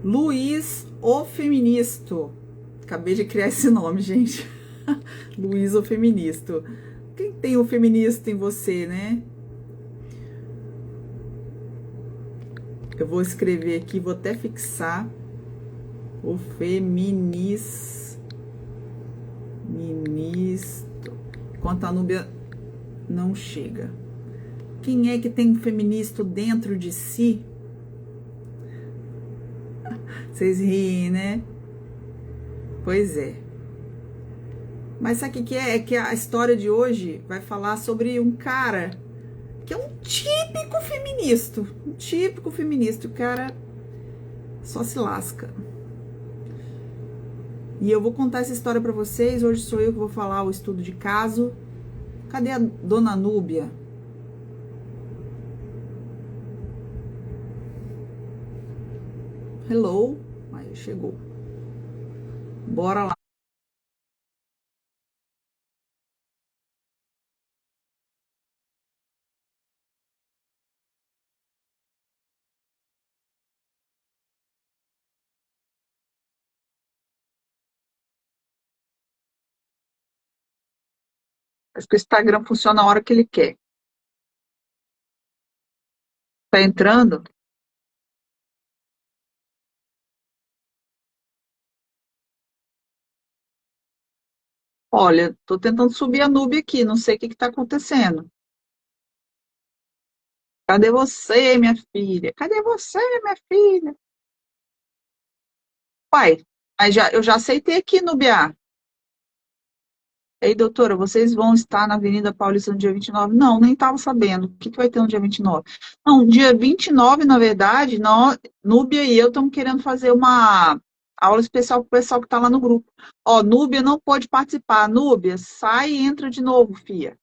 Luiz o Feministo. Acabei de criar esse nome, gente. Luiz o Feministo. Quem tem o feminista em você, né? Eu vou escrever aqui, vou até fixar o feministo. Enquanto a Núbia não chega. Quem é que tem um feminista dentro de si? Vocês riem, né? Pois é. Mas sabe o que é? É que a história de hoje vai falar sobre um cara que é um típico feminista. Um típico feminista. O cara só se lasca. E eu vou contar essa história para vocês. Hoje sou eu que vou falar o estudo de caso. Cadê a dona Núbia? Hello. Aí chegou. Bora lá. Acho que o Instagram funciona a hora que ele quer. Tá entrando? Olha, tô tentando subir a Núbia aqui. Não sei o que que tá acontecendo. Cadê você, minha filha? Cadê você, minha filha? Pai, eu já aceitei aqui, Núbia. Ei, doutora, vocês vão estar na Avenida Paulista no dia 29? Não, nem estava sabendo. O que que vai ter no dia 29? Não, dia 29, na verdade, Núbia e eu estamos querendo fazer uma aula especial para o pessoal que está lá no grupo. Ó, Núbia não pode participar. Núbia, sai e entra de novo, filha.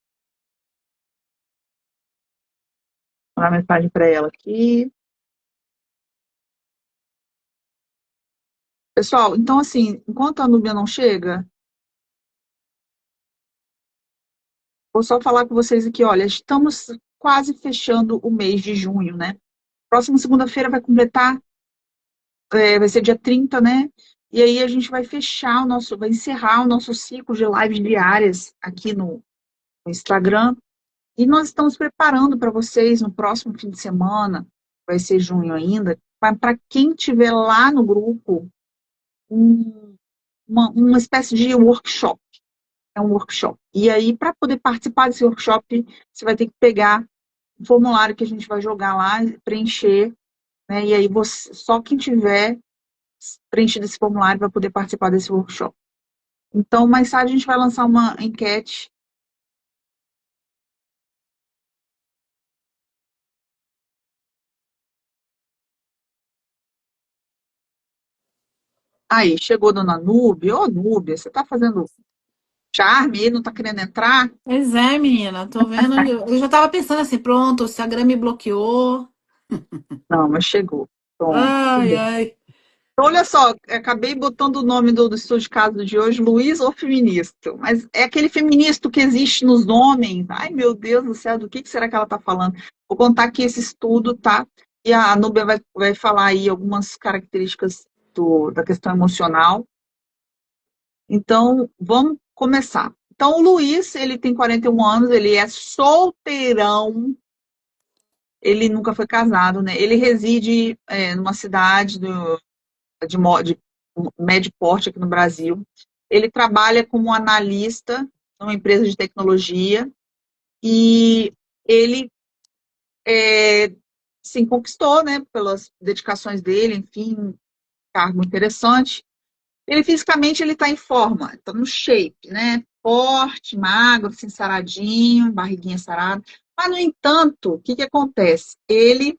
Vou dar mensagem para ela aqui. Pessoal, então assim, enquanto a Núbia não chega, vou só falar com vocês aqui, olha, estamos quase fechando o mês de junho, né? Próxima segunda-feira vai completar, vai ser dia 30, né? E aí a gente vai fechar vai encerrar o nosso ciclo de lives diárias aqui no Instagram. E nós estamos preparando para vocês no próximo fim de semana, vai ser junho ainda, para quem estiver lá no grupo, um- uma espécie de workshop. É um workshop. E aí, para poder participar desse workshop, você vai ter que pegar o formulário que a gente vai jogar lá, preencher, né? E aí só quem tiver preenchido esse formulário vai poder participar desse workshop. Então, mais tarde a gente vai lançar uma enquete. Aí, chegou a dona Núbia. Ô, Núbia, você está fazendo charme aí, não está querendo entrar? Pois é, menina, tô vendo. Eu já tava pensando assim, pronto, o Instagram me bloqueou. Não, mas chegou. Pronto, que Ai, bom. ai. Então, olha só, acabei botando o nome do estudo de caso de hoje, Luiz ou Feminista. Mas é aquele feminista que existe nos homens. Ai, meu Deus do céu, do que será que ela está falando? Vou contar aqui esse estudo, tá? E a Núbia vai falar aí algumas características da questão emocional. Então, vamos começar. Então, o Luiz, ele tem 41 anos, ele é solteirão, ele nunca foi casado, né? Ele reside numa cidade de médio porte aqui no Brasil. Ele trabalha como analista numa empresa de tecnologia e ele se conquistou, né, pelas dedicações dele, enfim, um cargo interessante. Ele fisicamente ele está em forma, está no shape, né? Forte, magro, assim, saradinho, barriguinha sarada. Mas, no entanto, o que que acontece? Ele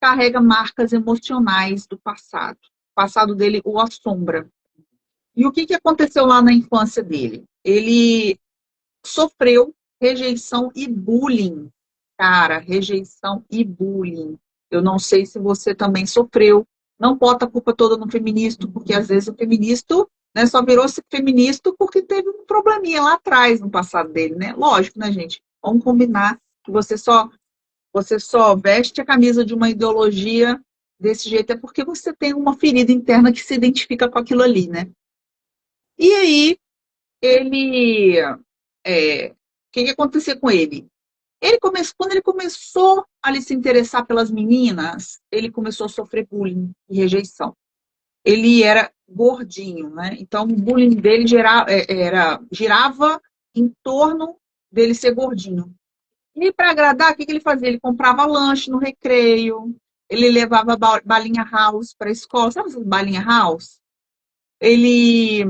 carrega marcas emocionais do passado. O passado dele o assombra. E o que que aconteceu lá na infância dele? Ele sofreu rejeição e bullying. Cara, rejeição e bullying. Eu não sei se você também sofreu. Não bota a culpa toda no feminista, porque às vezes o feminista, né, só virou feminista porque teve um probleminha lá atrás no passado dele, né? Lógico, né, gente? Vamos combinar que você só veste a camisa de uma ideologia, desse jeito é porque você tem uma ferida interna que se identifica com aquilo ali, né? E aí, ele. O que que acontecia com ele? Quando ele começou a se interessar pelas meninas, ele começou a sofrer bullying e rejeição. Ele era gordinho, né? Então, o bullying dele girava em torno dele ser gordinho. E para agradar, o que que ele fazia? Ele comprava lanche no recreio, ele levava balinha house para a escola. Sabe essas balinha house? Ele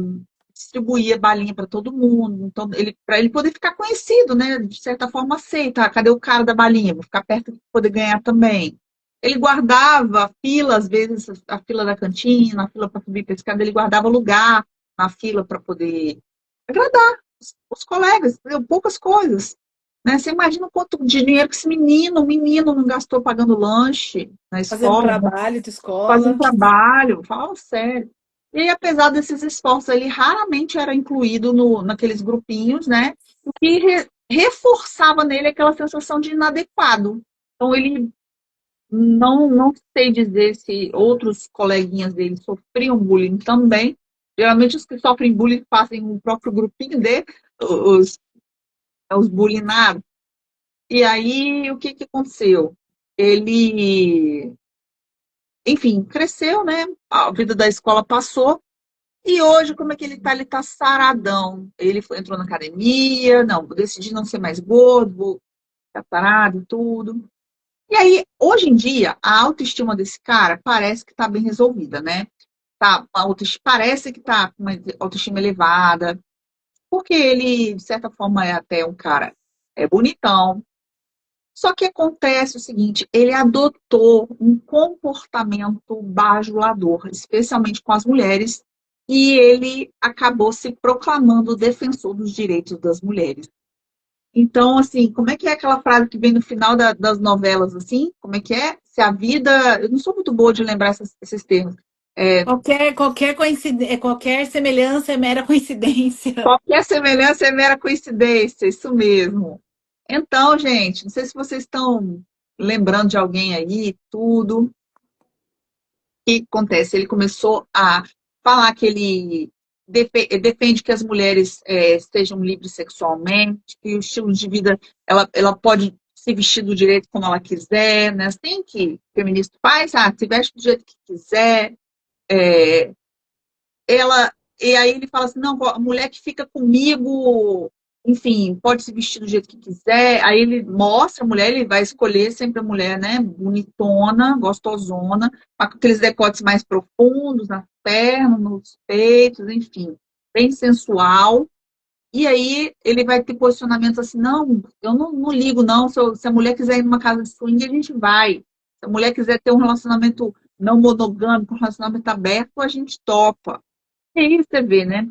distribuía balinha para todo mundo. Então, para ele poder ficar conhecido, né? De certa forma, aceita. Ah, cadê o cara da balinha? Vou ficar perto para poder ganhar também. Ele guardava a fila, às vezes, a fila da cantina, a fila para subir para a escada, ele guardava lugar na fila para poder agradar os colegas, entendeu? Poucas coisas. Né? Você imagina o quanto de dinheiro que esse menino, o menino não gastou pagando lanche na Fazendo escola, trabalho de fazendo escola. trabalho, fala sério. E aí, apesar desses esforços, ele raramente era incluído naqueles grupinhos, né? O que reforçava nele aquela sensação de inadequado. Então, ele não sei dizer se outros coleguinhas dele sofriam bullying também. Geralmente, os que sofrem bullying fazem o próprio grupinho dele, os, os bullyingados. E aí, o que que aconteceu? Ele, enfim, cresceu, né? A vida da escola passou. E hoje, como é que ele tá? Ele tá saradão. Entrou na academia, não, decidi não ser mais gordo, vou ficar sarado e tudo. E aí, hoje em dia, a autoestima desse cara parece que tá bem resolvida, né? Parece que tá com uma autoestima elevada, porque ele, de certa forma, é até um cara bonitão. Só que acontece o seguinte, ele adotou um comportamento bajulador, especialmente com as mulheres, e ele acabou se proclamando defensor dos direitos das mulheres. Então, assim, como é que é aquela frase que vem no final das novelas, assim? Como é que é? Se a vida... Eu não sou muito boa de lembrar esses termos. É, Qualquer coincidência, qualquer semelhança é mera coincidência. qualquer semelhança é mera coincidência, isso mesmo. Então, gente, não sei se vocês estão lembrando de alguém aí, tudo. Que acontece? Ele começou a falar que ele defende que as mulheres sejam livres sexualmente, que o estilo de vida, ela pode se vestir do direito como ela quiser, né? Assim que o feminista faz, se veste do jeito que quiser. É, e aí ele fala assim, não, a mulher que fica comigo, enfim, pode se vestir do jeito que quiser. Aí ele mostra a mulher, ele vai escolher sempre a mulher, né, bonitona, gostosona, com aqueles decotes mais profundos nas pernas, nos peitos, enfim, bem sensual. E aí ele vai ter posicionamentos assim, não, eu não ligo não, se a mulher quiser ir numa casa de swing, a gente vai. Se a mulher quiser ter um relacionamento não monogâmico, um relacionamento aberto, a gente topa. E aí você vê, né?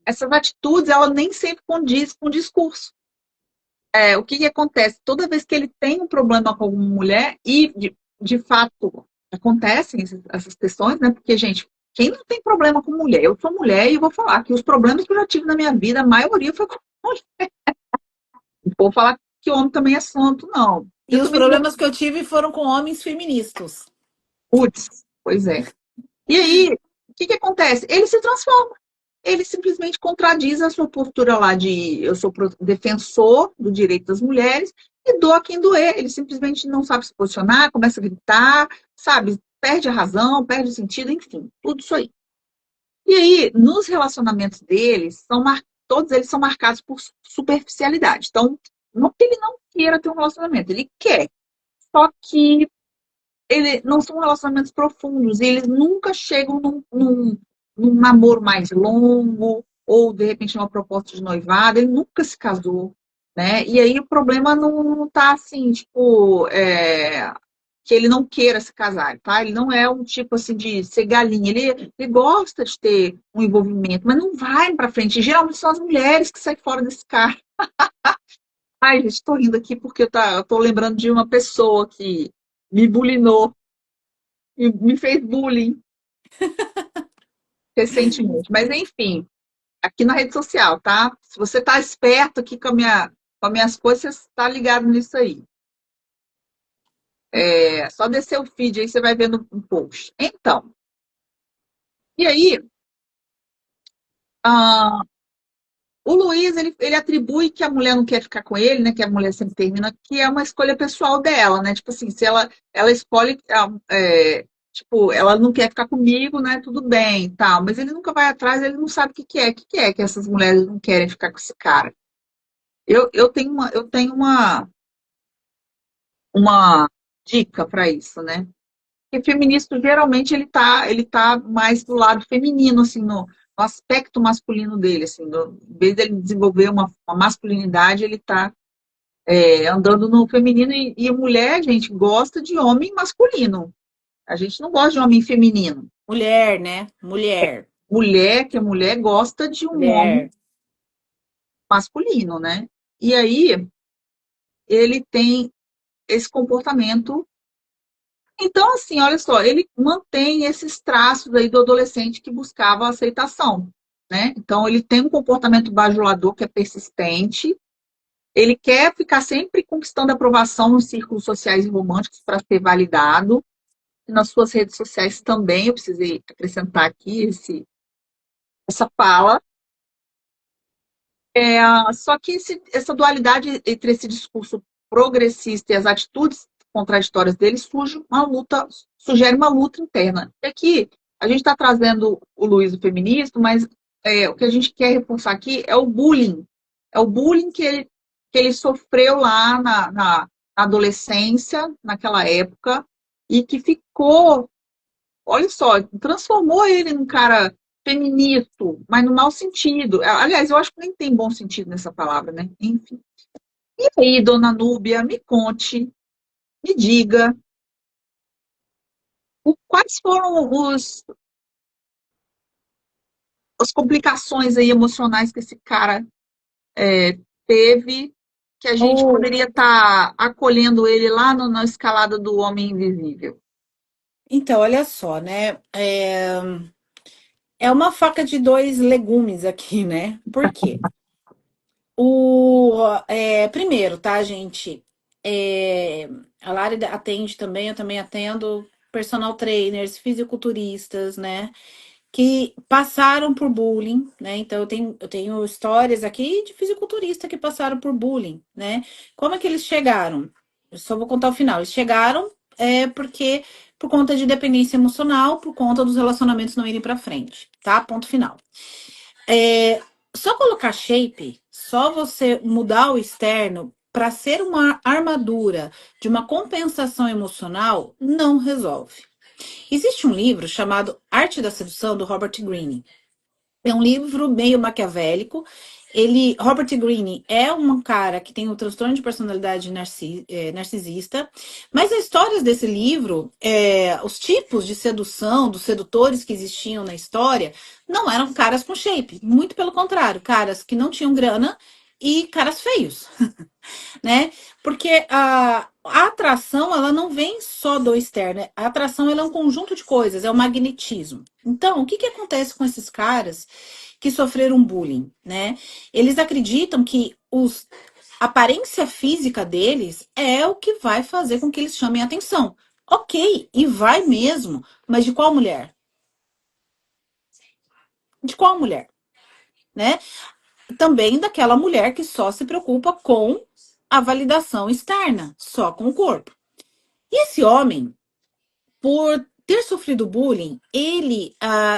Essas atitudes, ela nem sempre condiz com o discurso. O que que acontece? Toda vez que ele tem um problema com alguma mulher, e de fato acontecem essas questões, né? Porque, gente, quem não tem problema com mulher? Eu sou mulher e eu vou falar que os problemas que eu já tive na minha vida, a maioria foi com mulher. Não vou falar que homem também é santo, não. E Eu os também não. problemas que eu tive foram com homens feministas. Putz, pois é. E aí, o que que acontece? Ele se transforma. Ele simplesmente contradiz a sua postura lá de eu sou defensor do direito das mulheres e doa quem doer. Ele simplesmente não sabe se posicionar, começa a gritar, sabe? Perde a razão, perde o sentido, enfim, tudo isso aí. E aí, nos relacionamentos deles, todos eles são marcados por superficialidade. Então, não que ele não queira ter um relacionamento, ele quer. Só que não são relacionamentos profundos, e eles nunca chegam num namoro mais longo, ou de repente numa proposta de noivado, ele nunca se casou, né? E aí o problema não tá assim, tipo, que ele não queira se casar, tá? Ele não é um tipo assim de ser galinha, ele gosta de ter um envolvimento, mas não vai pra frente. Geralmente são as mulheres que saem fora desse cara. Ai, gente, tô rindo aqui porque eu tô lembrando de uma pessoa que me bulinou e me fez bullying recentemente. Mas, enfim, aqui na rede social, tá? Se você tá esperto aqui com as minhas coisas, você está ligado nisso aí. É só descer o feed aí você vai vendo um post. Então, e aí, ah, o Luiz, ele atribui que a mulher não quer ficar com ele, né? Que a mulher sempre termina, que é uma escolha pessoal dela, né? Tipo assim, se ela escolhe, tipo, ela não quer ficar comigo, né? Tudo bem, tal. Mas ele nunca vai atrás, ele não sabe o que é que essas mulheres não querem ficar com esse cara. Eu tenho uma dica para isso, né? Porque feminista, geralmente, ele tá mais do lado feminino, assim, no aspecto masculino dele, assim, em vez dele desenvolver uma masculinidade, ele tá andando no feminino e a mulher, gente, gosta de homem masculino. A gente não gosta de homem feminino. Mulher, né? Mulher. Mulher, que é mulher, gosta de um homem Mulher. masculino, né? E aí, ele tem esse comportamento. Então, assim, olha só, ele mantém esses traços aí do adolescente que buscava aceitação, né? Então, ele tem um comportamento bajulador que é persistente, ele quer ficar sempre conquistando aprovação nos círculos sociais e românticos para ser validado, e nas suas redes sociais também, eu precisei acrescentar aqui essa fala. Só que essa dualidade entre esse discurso progressista e as atitudes contraditórias dele sugere uma luta interna. E aqui, a gente está trazendo o Luiz o feminista, mas o que a gente quer reforçar aqui é o bullying. É o bullying que ele sofreu lá na adolescência, naquela época, e que ficou, olha só, transformou ele num cara feminista, mas no mau sentido. Aliás, eu acho que nem tem bom sentido nessa palavra, né? Enfim. E aí, dona Núbia, me conte, me diga, quais foram as complicações aí emocionais que esse cara teve, que a gente Oh, poderia estar acolhendo ele lá na escalada do Homem Invisível. então, olha só, né? É uma faca de dois legumes aqui, né? Por quê? Primeiro, tá, gente? É, a Lari atende também, eu também atendo personal trainers, fisiculturistas, né? Que passaram por bullying, né? Então eu tenho histórias aqui de fisiculturista que passaram por bullying, né? Como é que eles chegaram? Eu só vou contar o final. Eles chegaram porque por conta de dependência emocional, por conta dos relacionamentos não irem para frente, tá? Ponto final. É, só colocar shape, só você mudar o externo para ser uma armadura de uma compensação emocional, não resolve. Existe um livro chamado Arte da Sedução, do Robert Greene. É um livro meio maquiavélico. Robert Greene é um cara que tem o transtorno de personalidade narcisista, mas as histórias desse livro, os tipos de sedução, dos sedutores que existiam na história, não eram caras com shape, muito pelo contrário, caras que não tinham grana e caras feios, né? Porque a atração, ela não vem só do externo, a atração ela é um conjunto de coisas, é o magnetismo. Então, o que acontece com esses caras que sofreram bullying, né? Eles acreditam que a aparência física deles é o que vai fazer com que eles chamem a atenção. Ok, e vai mesmo, mas de qual mulher? De qual mulher, né? Também daquela mulher que só se preocupa com a validação externa, só com o corpo. E esse homem, por ter sofrido bullying, ele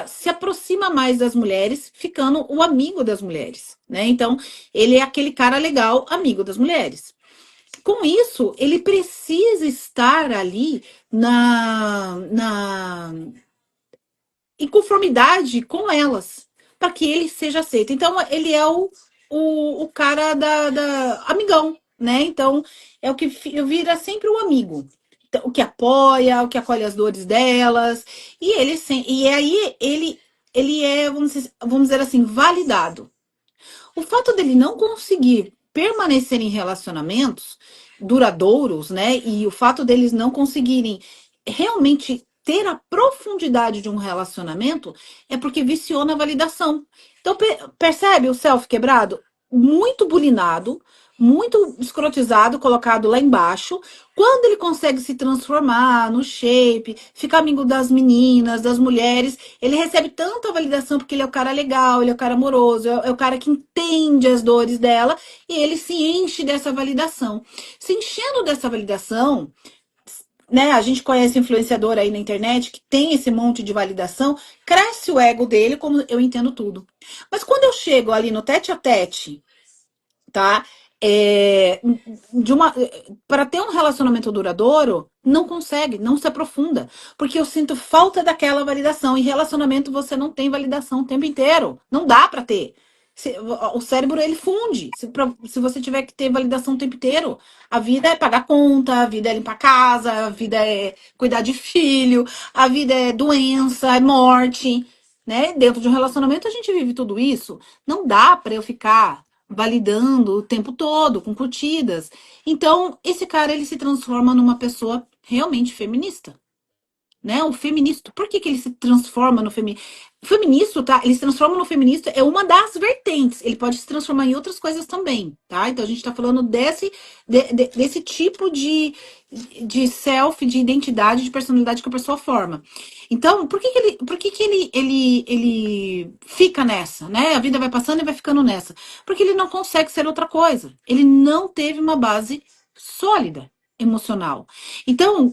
se aproxima mais das mulheres, ficando o amigo das mulheres, né? Então, ele é aquele cara legal, amigo das mulheres. Com isso, ele precisa estar ali em conformidade com elas, para que ele seja aceito. Então, ele é o cara da amigão, né? Então, é o que vira sempre o amigo. Então, o que apoia, o que acolhe as dores delas. E aí ele é, vamos dizer assim, validado. O fato dele não conseguir permanecer em relacionamentos duradouros, né? E o fato deles não conseguirem realmente ter a profundidade de um relacionamento é porque viciou na validação. Então, percebe o self quebrado? Muito bulinado, muito escrotizado, colocado lá embaixo. Quando ele consegue se transformar no shape, ficar amigo das meninas, das mulheres, ele recebe tanta validação porque ele é o cara legal, ele é o cara amoroso, é o cara que entende as dores dela e ele se enche dessa validação. Se enchendo dessa validação, né? A gente conhece influenciador aí na internet que tem esse monte de validação, cresce o ego dele, como eu entendo tudo. Mas quando eu chego ali no tete a tete, tá? É, de uma para ter um relacionamento duradouro, não consegue, não se aprofunda, porque eu sinto falta daquela validação. E relacionamento você não tem validação o tempo inteiro, não dá para ter. O cérebro ele funde. Se você tiver que ter validação o tempo inteiro, a vida é pagar conta, a vida é limpar casa, a vida é cuidar de filho, a vida é doença, é morte, né? Dentro de um relacionamento a gente vive tudo isso. Não dá para eu ficar validando o tempo todo, com curtidas. Então, esse cara, ele se transforma numa pessoa realmente feminista, né? O feminista. Por que que ele se transforma no feminista? O feminista, tá? Ele se transforma no feminista, é uma das vertentes. Ele pode se transformar em outras coisas também, tá? Então, a gente tá falando desse tipo de self, de identidade, de personalidade que a pessoa forma. Então, por que que ele fica nessa, né? A vida vai passando e vai ficando nessa. Porque ele não consegue ser outra coisa. Ele não teve uma base sólida emocional. Então,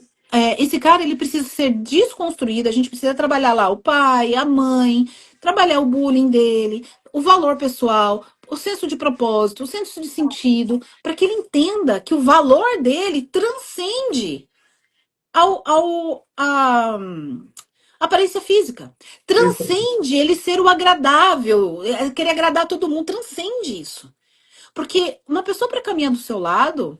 esse cara ele precisa ser desconstruído. A gente precisa trabalhar lá o pai, a mãe, trabalhar o bullying dele, o valor pessoal, o senso de propósito, o senso de sentido, para que ele entenda que o valor dele transcende a aparência física. Transcende ele ser o agradável, querer agradar todo mundo, transcende isso. Porque uma pessoa para caminhar do seu lado,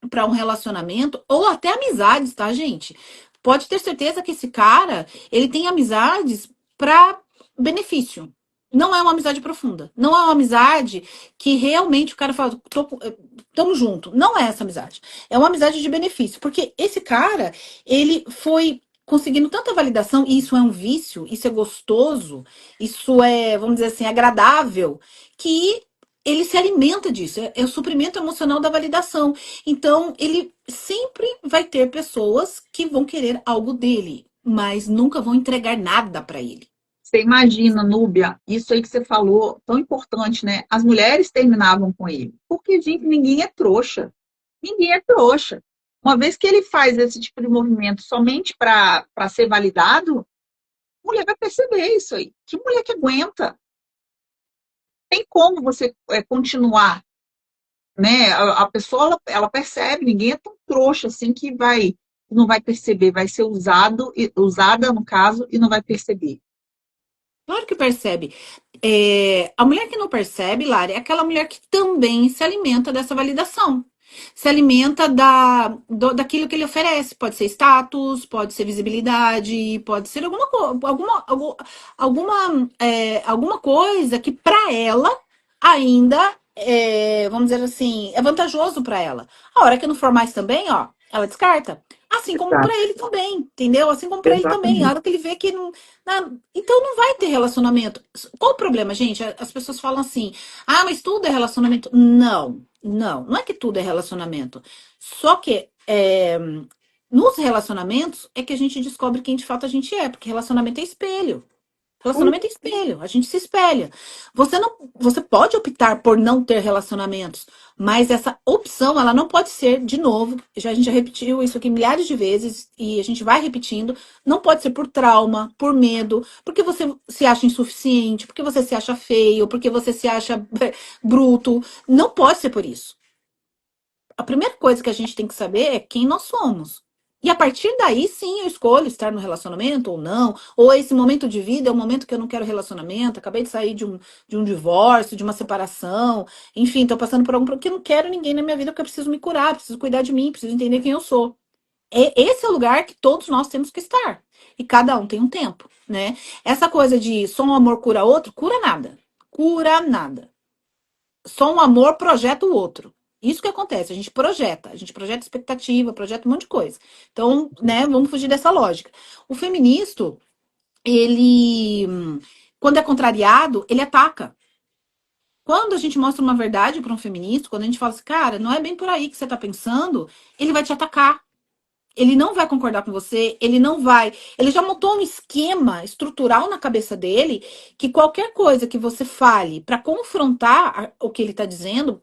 para um relacionamento ou até amizades, tá, gente? Pode ter certeza que esse cara, ele tem amizades para benefício. Não é uma amizade profunda. Não é uma amizade que realmente o cara fala, tamo junto. Não é essa amizade. É uma amizade de benefício. Porque esse cara, ele foi conseguindo tanta validação, e isso é um vício, isso é gostoso, isso é, vamos dizer assim, agradável, que ele se alimenta disso. É o suprimento emocional da validação. Então, ele sempre vai ter pessoas que vão querer algo dele, mas nunca vão entregar nada para ele. Você imagina, Núbia, isso aí que você falou, tão importante, né? As mulheres terminavam com ele. Porque, gente, ninguém é trouxa. Ninguém é trouxa. Uma vez que ele faz esse tipo de movimento somente para ser validado, a mulher vai perceber isso aí. Que mulher que aguenta? Tem como você continuar, né? A pessoa, ela percebe, ninguém é tão trouxa assim que não vai perceber, vai ser usada, no caso, e não vai perceber. Claro que percebe. A mulher que não percebe, Lari, é aquela mulher que também se alimenta dessa validação. Se alimenta daquilo que ele oferece. Pode ser status, pode ser visibilidade, pode ser alguma coisa que para ela ainda vamos dizer assim, é vantajoso para ela. A hora que não for mais também, ó, ela descarta. Assim como para Exato, ele também, entendeu? Assim como para ele também. A exatamente. hora que ele vê que não, então não vai ter relacionamento. Qual o problema, gente? As pessoas falam assim: ah, mas tudo é relacionamento. Não, não, não é que tudo é relacionamento. Só que nos relacionamentos é que a gente descobre quem de fato a gente é, porque relacionamento é espelho. Relacionamento é espelho, a gente se espelha. Você pode optar por não ter relacionamentos, mas essa opção, ela não pode ser, de novo, a gente já repetiu isso aqui milhares de vezes e a gente vai repetindo, não pode ser por trauma, por medo, porque você se acha insuficiente, porque você se acha feio, porque você se acha bruto. Não pode ser por isso. A primeira coisa que a gente tem que saber é quem nós somos. E a partir daí, sim, eu escolho estar no relacionamento ou não. Ou esse momento de vida é um momento que eu não quero relacionamento. Acabei de sair de um divórcio, de uma separação. Enfim, tô passando por algum problema que eu não quero ninguém na minha vida porque eu preciso me curar, preciso cuidar de mim, preciso entender quem eu sou. Esse é o lugar que todos nós temos que estar. E cada um tem um tempo, né? Essa coisa de só um amor cura outro, cura nada. Cura nada. Só um amor projeta o outro. Isso que acontece, a gente projeta expectativa, projeta um monte de coisa. Então, né, vamos fugir dessa lógica. O feminista, ele, quando é contrariado, ele ataca. Quando a gente mostra uma verdade para um feminista, quando a gente fala assim, cara, não é bem por aí que você tá pensando, ele vai te atacar. Ele não vai concordar com você, ele não vai. Ele já montou um esquema estrutural na cabeça dele que qualquer coisa que você fale para confrontar o que ele está dizendo,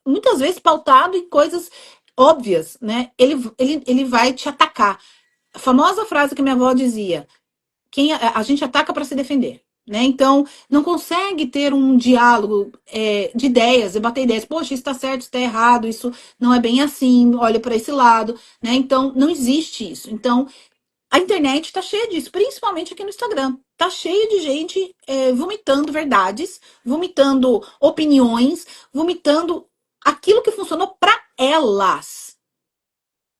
muitas vezes pautado em coisas óbvias, né? Ele vai te atacar. A famosa frase que minha avó dizia: a gente ataca para se defender. Né? Então, não consegue ter um diálogo de ideias, debater ideias. Poxa, isso está certo, isso está errado, isso não é bem assim, olha para esse lado. Né? Então, não existe isso. Então, a internet está cheia disso, principalmente aqui no Instagram. Tá cheia de gente vomitando verdades, vomitando opiniões, vomitando aquilo que funcionou para elas.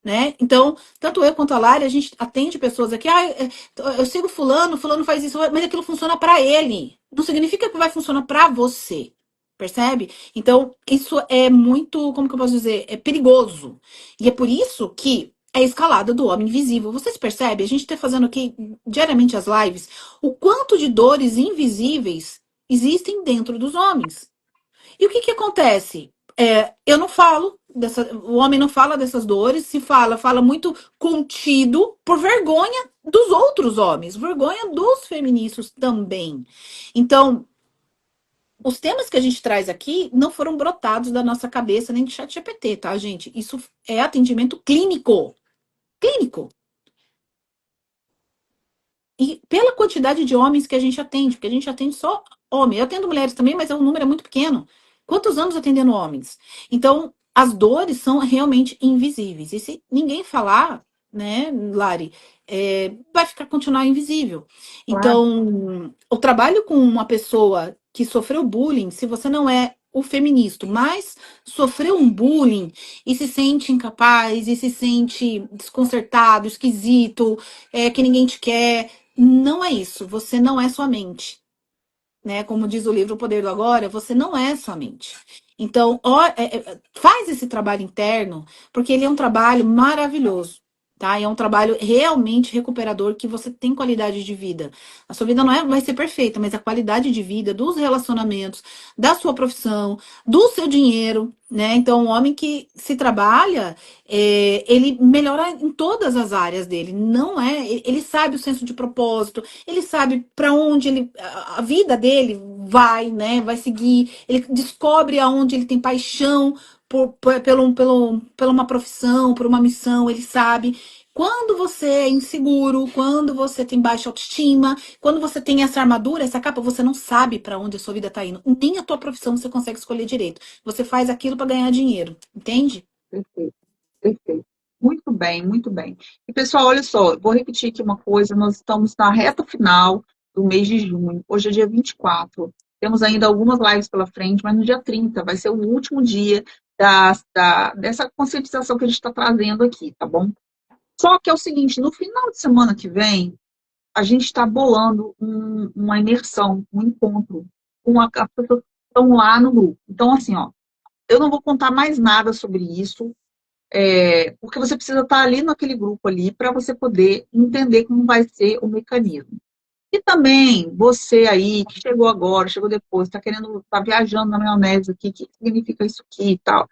Né? Então, tanto eu quanto a Lari, a gente atende pessoas aqui, eu sigo fulano, fulano faz isso, mas aquilo funciona para ele. Não significa que vai funcionar para você. Percebe? Então, isso é muito, como que eu posso dizer, é perigoso. E é por isso que é a escalada do homem invisível. Vocês percebem? A gente está fazendo aqui diariamente as lives, o quanto de dores invisíveis existem dentro dos homens. E o que que acontece? Eu não falo o homem não fala dessas dores, se fala, fala muito contido por vergonha dos outros homens, vergonha dos feministas também. Então, os temas que a gente traz aqui não foram brotados da nossa cabeça nem de chat GPT, tá, gente? Isso é atendimento clínico. Clínico. E pela quantidade de homens que a gente atende, porque a gente atende só homem. Eu atendo mulheres também, mas o número é muito pequeno. Quantos anos atendendo homens? Então, as dores são realmente invisíveis. E se ninguém falar, né, Lari, vai ficar continuar invisível. Claro. Então, o trabalho com uma pessoa que sofreu bullying, se você não é o feminista, mas sofreu um bullying e se sente incapaz, e se sente desconcertado, esquisito, que ninguém te quer, não é isso. Você não é sua mente. Né? Como diz o livro O Poder do Agora, você não é sua mente. Então, faz esse trabalho interno, porque ele é um trabalho maravilhoso. Tá? É um trabalho realmente recuperador que você tem qualidade de vida. A sua vida não vai ser perfeita, mas a qualidade de vida dos relacionamentos, da sua profissão, do seu dinheiro, né? Então, o homem que se trabalha, ele melhora em todas as áreas dele. Não é, ele sabe o senso de propósito, ele sabe para onde a vida dele vai, né? Vai seguir. Ele descobre aonde ele tem paixão por uma profissão, por uma missão. Ele sabe. Quando você é inseguro, quando você tem baixa autoestima, quando você tem essa armadura, essa capa, você não sabe para onde a sua vida está indo. Nem a tua profissão você consegue escolher direito. Você faz aquilo para ganhar dinheiro, entende? Perfeito, perfeito. Muito bem, muito bem. E, pessoal, olha só, vou repetir aqui uma coisa, nós estamos na reta final do mês de junho, hoje é dia 24. Temos ainda algumas lives pela frente, mas no dia 30 vai ser o último dia dessa conscientização que a gente está trazendo aqui, tá bom? Só que é o seguinte, no final de semana que vem, a gente está bolando uma imersão, um encontro com as pessoas que estão lá no grupo. Então, assim, ó, eu não vou contar mais nada sobre isso, porque você precisa estar ali naquele grupo ali para você poder entender como vai ser o mecanismo. E também, você aí, que chegou agora, chegou depois, está querendo, está viajando na maionese aqui, o que significa isso aqui e tal.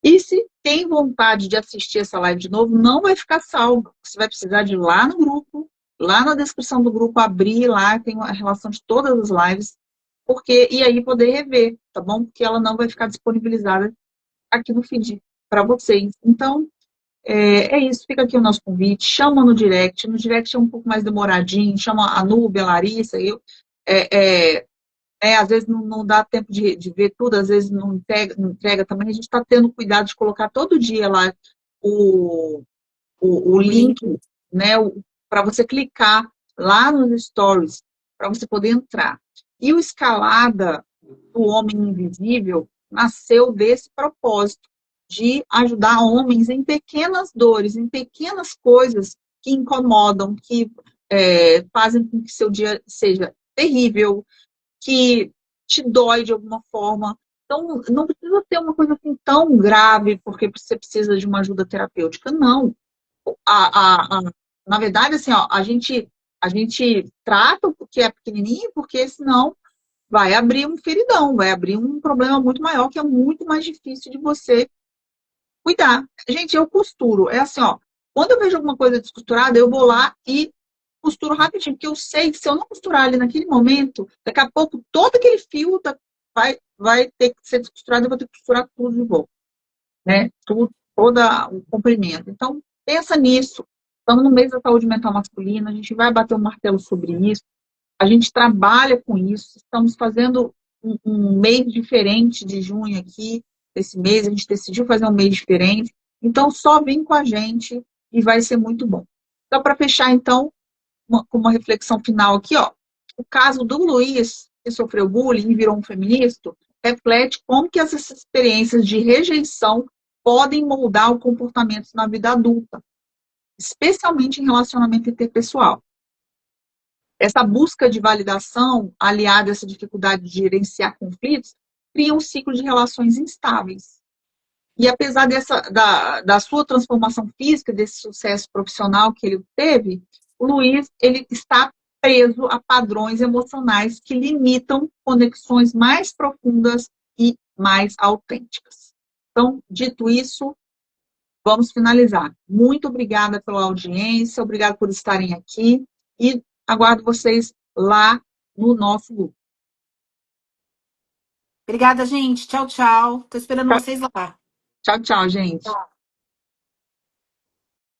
E se tem vontade de assistir essa live de novo, não vai ficar salvo. Você vai precisar de ir lá no grupo, lá na descrição do grupo, abrir lá, tem a relação de todas as lives, e aí poder rever, tá bom? Porque ela não vai ficar disponibilizada aqui no feed para vocês. Então, é isso, fica aqui o nosso convite, chama no direct é um pouco mais demoradinho, chama a Núbia, a Larissa, é, é, às vezes não dá tempo de ver tudo, às vezes não entrega também, a gente está tendo cuidado de colocar todo dia lá o, o O link. link, né, para você clicar lá nos stories, para você poder entrar. E o Escalada do Homem Invisível nasceu desse propósito, de ajudar homens em pequenas dores, em pequenas coisas que incomodam, que fazem com que seu dia seja terrível, que te dói de alguma forma. Então, não precisa ser uma coisa assim tão grave porque você precisa de uma ajuda terapêutica, não. Na verdade, assim, ó, a gente trata o que é pequenininho, porque senão vai abrir um feridão, vai abrir um problema muito maior, que é muito mais difícil de você cuidar. Gente, eu costuro. É assim, ó. Quando eu vejo alguma coisa descosturada, eu vou lá e costuro rapidinho, porque eu sei que se eu não costurar ali naquele momento, daqui a pouco todo aquele fio vai ter que ser descosturado, eu vou ter que costurar tudo de volta, né? Tudo, todo o comprimento. Então, pensa nisso. Estamos no mês da saúde mental masculina, a gente vai bater um martelo sobre isso. A gente trabalha com isso, estamos fazendo um mês diferente de junho aqui, esse mês, a gente decidiu fazer um mês diferente, então só vem com a gente e vai ser muito bom. Então, para fechar, então, com uma reflexão final aqui, ó, o caso do Luiz, que sofreu bullying e virou um feminista, reflete como que essas experiências de rejeição podem moldar o comportamento na vida adulta, especialmente em relacionamento interpessoal. Essa busca de validação, aliada a essa dificuldade de gerenciar conflitos, cria um ciclo de relações instáveis. E apesar da sua transformação física, desse sucesso profissional que ele teve, o Luiz ele está preso a padrões emocionais que limitam conexões mais profundas e mais autênticas. Então, dito isso, vamos finalizar. Muito obrigada pela audiência, obrigada por estarem aqui e aguardo vocês lá no nosso grupo. Obrigada, gente. Tchau, tchau. Tô esperando vocês lá. Tchau, tchau, gente.